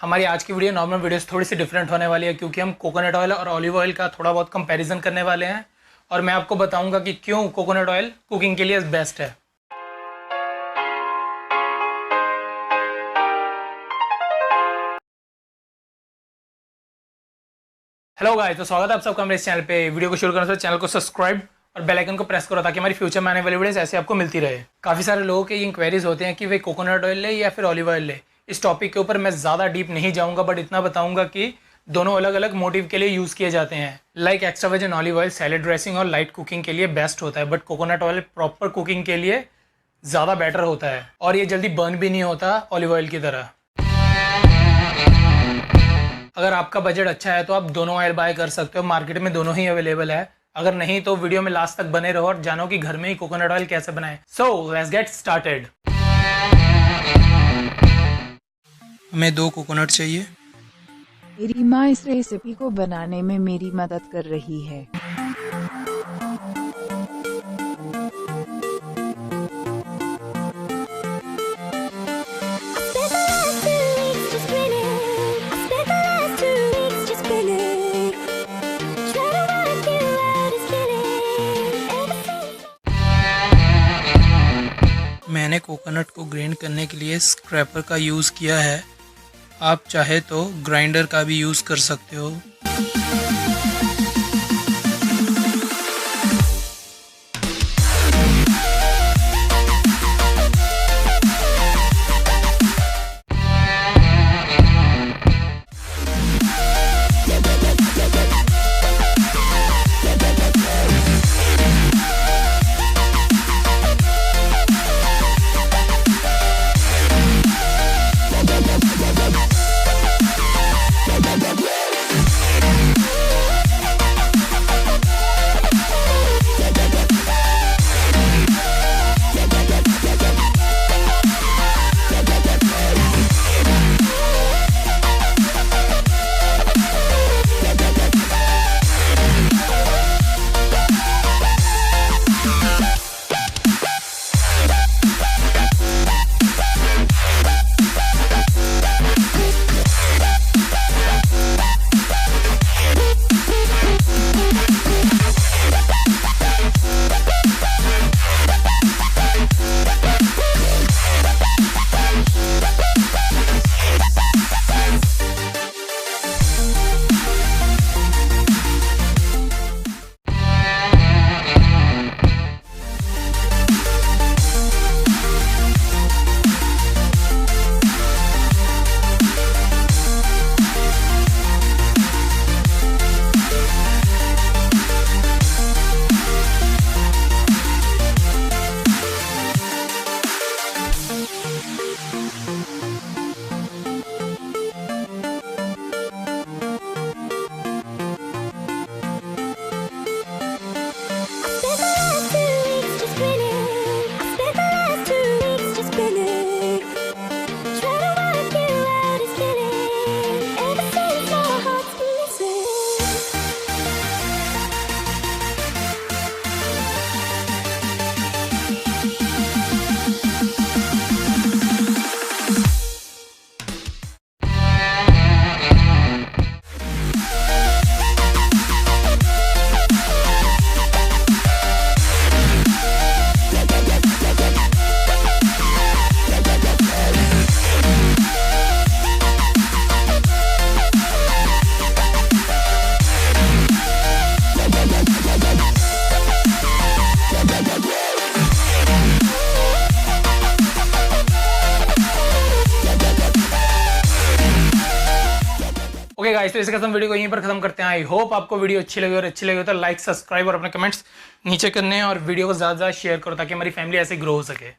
हमारी आज की वीडियो नॉर्मल वीडियो से थोड़ी सी डिफरेंट होने वाली है क्योंकि हम कोकोनट ऑयल और ऑलिव ऑयल का थोड़ा बहुत कंपैरिजन करने वाले हैं और मैं आपको बताऊंगा कि क्यों कोकोनट ऑयल कुकिंग के लिए बेस्ट है। हेलो गाइस, तो स्वागत है आप सबका मेरे इस चैनल पे। वीडियो को शुरू करने से चैनल को सब्सक्राइब और बेल आइकन को प्रेस करो ताकि हमारी फ्यूचर में आने वाली वीडियोस ऐसे आपको मिलती रहे। काफ़ी सारे लोगों के ये इंक्वायरीज होते हैं कि वे कोकोनट ऑयल ले या फिर ऑलिव ऑयल ले। इस टॉपिक के ऊपर मैं ज़्यादा डीप नहीं जाऊँगा, बट इतना बताऊँगा कि दोनों अलग अलग मोटिव के लिए यूज़ किए जाते हैं। Like extra virgin olive oil salad dressing और लाइट कुकिंग के लिए बेस्ट होता है, but coconut oil proper cooking के लिए ज़्यादा बेटर होता है और ये जल्दी बर्न भी नहीं होता ऑलिव ऑयल की तरह। अगर आपका बजट अच्छा है तो आप दोनों ऑयल बाय कर सकते हो, मार्केट में दोनों ही अवेलेबल है। अगर नहीं तो वीडियो में लास्ट तक बने रहो और जानो कि घर में ही कोकोनट ऑयल कैसे बनाएं। So let's get started. हमें 2 कोकोनट चाहिए। मेरी माँ इस रेसिपी को बनाने में मेरी मदद कर रही है। मैंने कोकोनट को ग्राइंड करने के लिए स्क्रैपर का यूज़ किया है। आप चाहे तो ग्राइंडर का भी यूज़ कर सकते हो। ओके गाइस, तो इसी के साथ वीडियो को यहीं पर खत्म करते हैं। आई होप आपको वीडियो अच्छी लगी, और अच्छी लगी हो तो लाइक, सब्सक्राइब और अपने कमेंट्स नीचे करने हैं और वीडियो को ज़्यादा से ज़्यादा शेयर करो ताकि हमारी फैमिली ऐसे ग्रो हो सके।